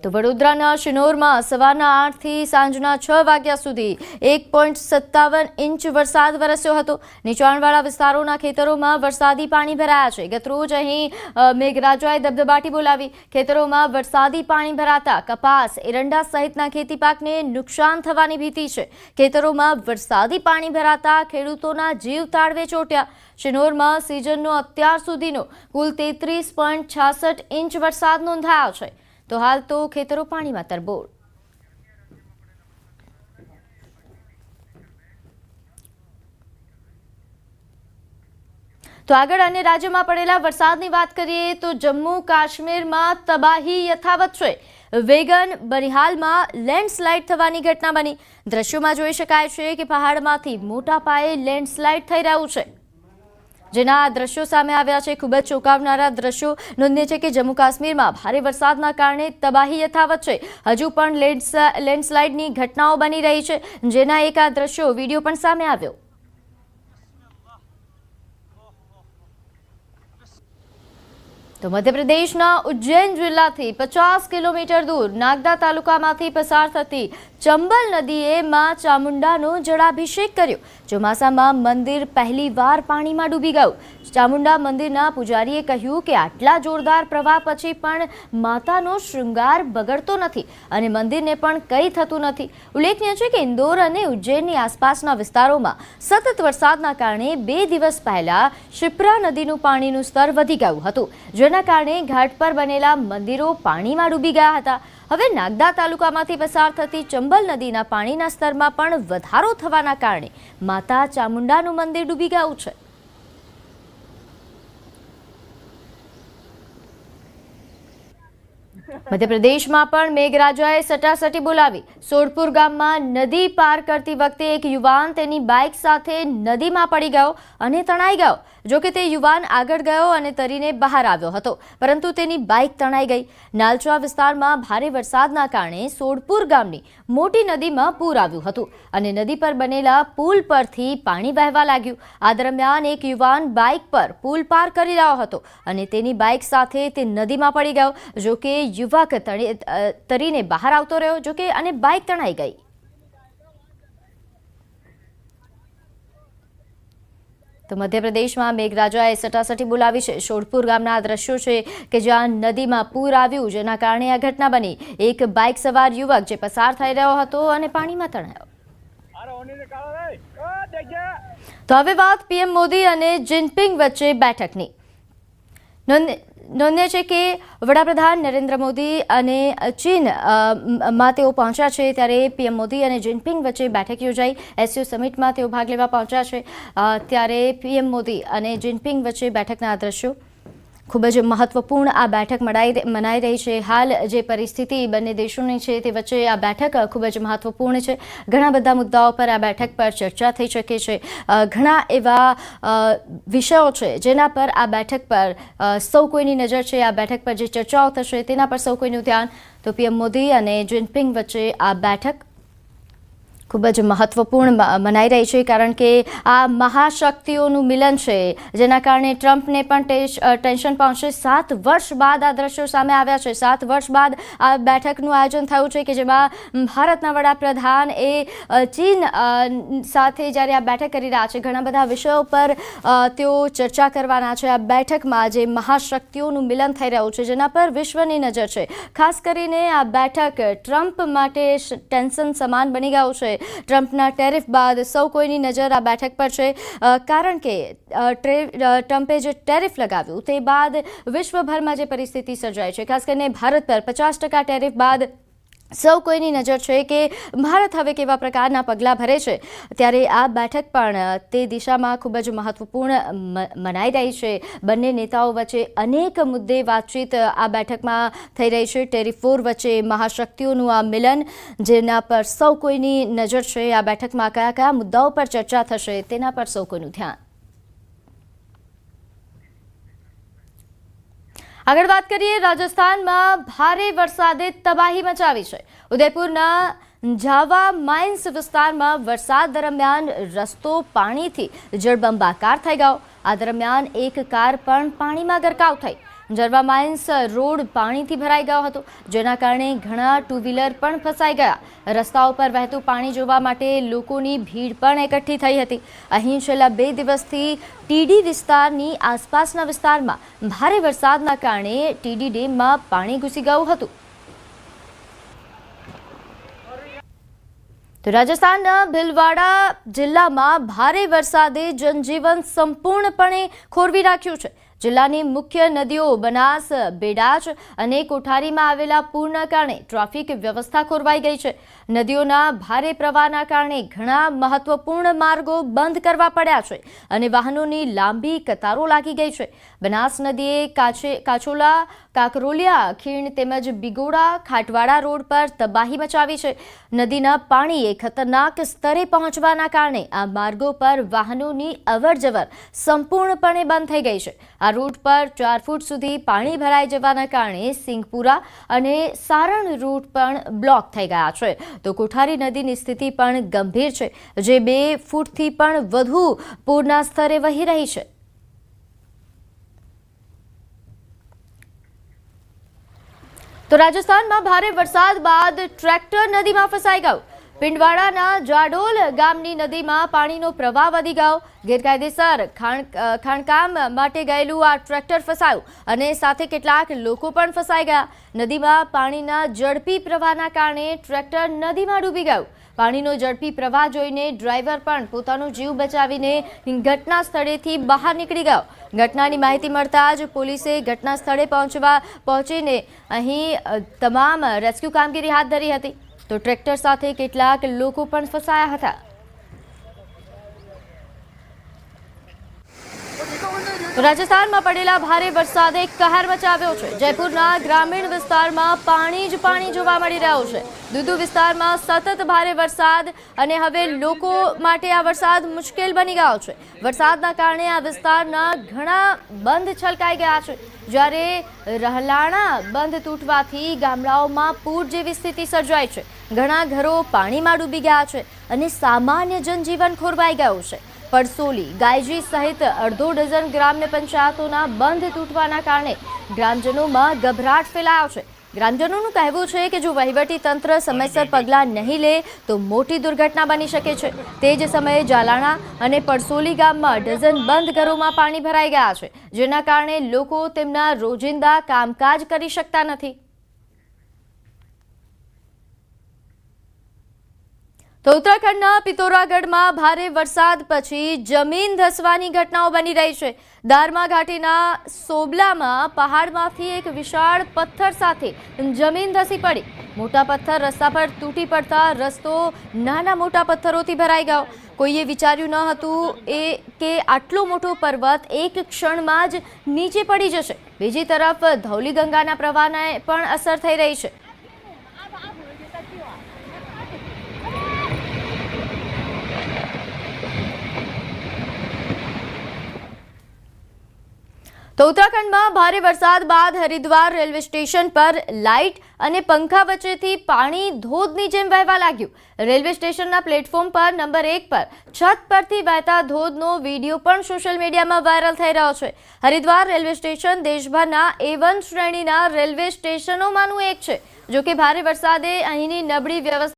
તો વડોદરાના શિનોરમાં સવારના 8 થી સાંજના 6 વાગ્યા સુધી 1.57 ઇંચ વરસાદ વરસ્યો હતો। નીચાણવાળા વિસ્તારોના ખેતરોમાં વરસાદી પાણી ભરાયા છે। ગતરોજ અહીં મેઘરાજાએ દબદબાટી બોલાવી। ખેતરોમાં વરસાદી પાણી ભરાતા કપાસ, એરંડા સહિતના ખેતી પાકને નુકસાન થવાની ભીતિ છે। ખેતરોમાં વરસાદી પાણી ભરાતા ખેડૂતોના જીવ તાળવે ચોંટ્યા। શિનોરમાં સિઝનનો અત્યાર સુધીનો કુલ 33.66 ઇંચ વરસાદ નોંધાયો છે। તો હાલ તો ખેતરો પાણીમાં તરબોળ। તો આગળ અન્ય રાજ્યોમાં પડેલા વરસાદની વાત કરીએ તો જમ્મુ કાશ્મીરમાં તબાહી યથાવત છે। વેગન બનિહાલમાં લેન્ડસ્લાઇડ થવાની ઘટના બની। દ્રશ્યોમાં જોઈ શકાય છે કે પહાડમાંથી મોટા પાયે લેન્ડસ્લાઇડ થઈ રહ્યું છે, જેના દ્રશ્યો સામે આવ્યા છે। ખૂબ જ ચોંકાવનારા દ્રશ્યો નોંધનીય છે કે જમ્મુ કાશ્મીરમાં ભારે વરસાદના કારણે તબાહી યથાવત છે। હજુ પણ લેન્ડસ્લાઇડની ઘટનાઓ બની રહી છે, જેના એક આ દ્રશ્યો વિડીયો પણ સામે આવ્યો। તો મધ્યપ્રદેશના ઉજ્જૈન જિલ્લાથી 50 કિલોમીટર દૂર નાગદા તાલુકામાંથી પસાર થતી ચંબલ નદીએ માં ચામુંડાનો જળાભિષેક કર્યો। ચોમાસામાં મંદિર પહેલીવાર પાણીમાં ડૂબી ગયું। ચામુંડા મંદિરના પૂજારીએ કહ્યું કે આટલા જોરદાર પ્રવાહ પછી પણ માતાનો શૃંગાર બગડતો નથી અને મંદિરને પણ કંઈ થતું નથી। ઉલ્લેખનીય છે કે ઇન્દોર અને ઉજ્જૈનની આસપાસના વિસ્તારોમાં સતત વરસાદના કારણે 2 દિવસ પહેલા શિપ્રા નદીનું પાણીનું સ્તર વધી ગયું હતું, જેના કારણે ઘાટ પર બનેલા મંદિરો પાણીમાં ડૂબી ગયા હતા। હવે નાગદા તાલુકામાંથી પસાર થતી ચંબલ નદીના પાણીના સ્તરમાં પણ વધારો થવાના કારણે માતા ચામુંડાનું મંદિર ડૂબી ગયું છે। મધ્યપ્રદેશમાં પણ મેઘરાજાએ સટાસટી બોલાવી। સોડપુર ગામમાં નદી પાર કરતી વખતે એક યુવાન તેની બાઇક સાથે નદીમાં પડી ગયો અને તણાઈ ગયો। જોકે તે યુવાન આગળ ગયો અને તરીને બહાર આવ્યો હતો, પરંતુ તેની બાઇક તણાઈ ગઈ। નાલચા વિસ્તારમાં ભારે વરસાદના કારણે સોડપુર ગામની મોટી નદીમાં પૂર આવ્યું હતું અને નદી પર બનેલા પુલ પરથી પાણી વહેવા લાગ્યું। આ દરમિયાન એક યુવાન બાઇક પર પુલ પાર કરી રહ્યો હતો અને તેની બાઇક સાથે તે નદીમાં પડી ગયો। જોકે યુવક તરીને બહાર આવતો રહ્યો, જોકે અને બાઇક તણાઈ ગઈ। તો મધ્યપ્રદેશમાં મેઘરાજાએ સટાસટી બોલાવી છે। સોડપુર ગામના દ્રશ્યો છે કે જ્યાં નદીમાં પૂર આવ્યું, જેના કારણે આ ઘટના બની। એક બાઇક સવાર યુવક જે પસાર થઈ રહ્યો હતો અને પાણીમાં તણાયો। તો હવે વાત પીએમ મોદી અને જિનપિંગ વચ્ચે બેઠકની। નોંધનીય છે કે વડાપ્રધાન નરેન્દ્ર મોદી અને ચીનમાં તેઓ પહોંચ્યા છે, ત્યારે પીએમ મોદી અને જિનપિંગ વચ્ચે બેઠક યોજાઈ। એસસીઓ સમિટમાં તેઓ ભાગ લેવા પહોંચ્યા છે, ત્યારે પીએમ મોદી અને જિનપિંગ વચ્ચે બેઠકના દ્રશ્યો। ખૂબ જ મહત્વપૂર્ણ આ બેઠક મનાઈ રહી છે। હાલ જે પરિસ્થિતિ બંને દેશોની છે તે વચ્ચે આ બેઠક ખૂબ જ મહત્વપૂર્ણ છે। ઘણા બધા મુદ્દાઓ પર આ બેઠક પર ચર્ચા થઈ શકે છે। ઘણા એવા વિષયો છે જેના પર આ બેઠક પર સૌ કોઈની નજર છે। આ બેઠક પર જે ચર્ચાઓ થશે તેના પર સૌ કોઈનું ધ્યાન। તો પીએમ મોદી અને જિનપિંગ વચ્ચે આ બેઠક ખૂબ જ મહત્વપૂર્ણ મનાઈ રહી છે, કારણ કે આ મહાશક્તિઓનું મિલન છે, જેના કારણે ટ્રમ્પને પણ ટેન્શન પહોંચે। 7 વર્ષ બાદ આ દ્રશ્યો સામે આવ્યા છે। 7 વર્ષ બાદ આ બેઠકનું આયોજન થયું છે કે જેમાં ભારતના વડાપ્રધાન એ ચીન સાથે જ્યારે આ બેઠક કરી રહ્યા છે, ઘણા બધા વિષયો પર તેઓ ચર્ચા કરવાના છે। આ બેઠકમાં જે મહાશક્તિઓનું મિલન થઈ રહ્યું છે, જેના પર વિશ્વની નજર છે। ખાસ કરીને આ બેઠક ટ્રમ્પ માટે ટેન્શન સમાન બની ગયું છે। ટ્રમ્પના ટેરિફ બાદ સૌ કોઈની નજર આ બેઠક પર છે, કારણ કે ટ્રમ્પે જે ટેરિફ લગાવ્યું તે બાદ વિશ્વભરમાં જે પરિસ્થિતિ સર્જાઈ છે, ખાસ કરીને ભારત પર 50% ટેરિફ બાદ સૌ કોઈની નજર છે કે ભારત હવે કેવા પ્રકારના પગલાં ભરે છે। ત્યારે આ બેઠક પણ તે દિશામાં ખૂબ જ મહત્વપૂર્ણ મનાઈ રહી છે। બંને નેતાઓ વચ્ચે અનેક મુદ્દે વાતચીત આ બેઠકમાં થઈ રહી છે। ટેરિફ વોર વચ્ચે મહાશક્તિઓનું આ મિલન, જેના પર સૌ કોઈની નજર છે। આ બેઠકમાં કયા કયા મુદ્દાઓ પર ચર્ચા થશે તેના પર સૌ કોઈનું ધ્યાન। આગળ વાત કરીએ, રાજસ્થાનમાં ભારે વરસાદે તબાહી મચાવી છે। ઉદયપુરના જાવા માઇન્સ વિસ્તારમાં વરસાદ દરમિયાન રસ્તો પાણીથી જળબંબાકાર થઈ ગયો। આ દરમિયાન એક કાર પણ પાણીમાં ગરકાવ થઈ। જરવા માઇન્સ રોડ પાણીથી ભરાઈ ગયો હતો, જેના કારણે ઘણા ટુ વ્હીલર પણ ફસાઈ ગયા। રસ્તાઓ પર વહેતું પાણી જોવા માટે લોકોની ભીડ પણ એકઠી થઈ હતી। અહીં છેલ્લા 2 દિવસથી ટીડી વિસ્તારની આસપાસના વિસ્તારમાં ભારે વરસાદના કારણે ટીડી ડેમમાં પાણી ઘૂસી ગયું હતું। તો રાજસ્થાનના ભીલવાડા જિલ્લામાં ભારે વરસાદે જનજીવન સંપૂર્ણપણે ખોરવી નાખ્યું છે। જિલ્લાની મુખ્ય નદીઓ બનાસ, બેડાચ અને કોઠારીમાં આવેલા પૂરના કારણે ટ્રાફિક વ્યવસ્થા ખોરવાઈ ગઈ છે। નદીઓના ભારે પ્રવાહના કારણે ઘણા મહત્વપૂર્ણ માર્ગો બંધ કરવા પડ્યા છે અને વાહનોની લાંબી કતારો લાગી ગઈ છે। બનાસ નદીએ કાચોલા, કાકરોલિયા, ખીણ તેમજ બિગોડા, ખાટવાડા રોડ પર તબાહી મચાવી છે। નદીના પાણીએ ખતરનાક સ્તરે પહોંચવાના કારણે આ માર્ગો પર વાહનોની અવરજવર સંપૂર્ણપણે બંધ થઈ ગઈ છે। આ રૂટ પર 4 ફૂટ સુધી પાણી ભરાઈ જવાના કારણે સિંગપુરા અને સારણ રૂટ પણ બ્લોક થઈ ગયા છે। તો કોઠારી નદીની સ્થિતિ પણ ગંભીર છે, જે 2 ફૂટથી પણ વધુ પૂરના સ્તરે વહી રહી છે। તો રાજસ્થાનમાં ભારે વરસાદ બાદ ટ્રેક્ટર નદીમાં ફસાઈ ગયું। પિંડવાડાના જાડોલ ગામની નદીમાં પાણીનો પ્રવાહ વધી ગયો। ગેરકાયદેસર ખાણકામ માટે ગયેલું આ ટ્રેક્ટર ફસાયું અને સાથે કેટલાક લોકો પણ ફસાઈ ગયા। નદીમાં પાણીના ઝડપી પ્રવાહના કારણે ટ્રેક્ટર નદીમાં ડૂબી ગયું। પાણીનો ઝડપી પ્રવાહ જોઈને ડ્રાઈવર પણ પોતાનો જીવ બચાવીને ઘટના સ્થળેથી બહાર નીકળી ગયો। ઘટનાની માહિતી મળતા જ પોલીસે ઘટના સ્થળે પહોંચીને અહીં તમામ રેસ્ક્યુ કામગીરી હાથ ધરી હતી। તો ટ્રેક્ટર સાથે કેટલાક લોકો પણ ફસાયા હતા। રાજસ્થાનમાં પડેલા ભારે વરસાદે કહેર મચાવ્યો છે। જયપુરના ગ્રામીણ વિસ્તારમાં પાણી જ પાણી જોવા મળી રહ્યું છે। દુધુ વિસ્તારમાં સતત ભારે વરસાદ અને હવે લોકો માટે આ વરસાદ મુશ્કેલ બની ગયો છે। વરસાદના કારણે આ વિસ્તારના ઘણા બંધ છલકાઈ ગયા છે, જ્યારે રહલાણા બંધ તૂટવાથી ગામડાઓમાં પૂર જેવી સ્થિતિ સર્જાઈ છે। ઘણા ઘરો પાણીમાં ડૂબી ગયા છે અને સામાન્ય જનજીવન ખોરવાઈ ગયું છે। પડસોલી, ગાયજી સહિત અડધો ડઝન ગ્રામ્ય પંચાયતોના બંધ તૂટવાના કારણે ગ્રામજનોમાં ગભરાટ ફેલાયો છે। ગ્રામજનોનું કહેવું છે કે જો વહીવટી તંત્ર સમયસર પગલાં નહીં લે તો મોટી દુર્ઘટના બની શકે છે। તે જ સમયે જાલાણા અને પડસોલી ગામમાં ડઝન બંધ ઘરોમાં પાણી ભરાઈ ગયા છે, જેના કારણે લોકો તેમના રોજિંદા કામકાજ કરી શકતા નથી। તો ઉત્તરાખંડના પિથોરાગઢમાં ભારે વરસાદ પછી જમીન ધસવાની ઘટનાઓ બની રહી છે। દારમા ઘાટીના સોબલામાં પહાડમાંથી એક વિશાળ પથ્થર સાથે જમીન ધસી પડી। મોટા પથ્થર રસ્તા પર તૂટી પડતા રસ્તો નાના મોટા પથ્થરોથી ભરાઈ ગયો। કોઈએ વિચાર્યું ન હતું કે આટલો મોટો પર્વત એક ક્ષણમાં જ નીચે પડી જશે। બીજી તરફ ધૌલી ગંગાના પ્રવાહને પણ અસર થઈ રહી છે। તો ઉત્તરાખંડમાં ભારે વરસાદ બાદ હરિદ્વાર રેલવે સ્ટેશન પર લાઇટ અને પંખા વચ્ચેથી પાણી ધોધની જેમ વહેવા લાગ્યું। રેલવે સ્ટેશનના પ્લેટફોર્મ પર નંબર 1 પર છત પરથી વહેતા ધોધનો વિડીયો પણ સોશિયલ મીડિયામાં વાયરલ થઈ રહ્યો છે। હરિદ્વાર રેલવે સ્ટેશન દેશભરના A1 શ્રેણીના રેલવે સ્ટેશનોમાંનું એક છે। જો કે ભારે વરસાદે અહીંની નબળી વ્યવસ્થા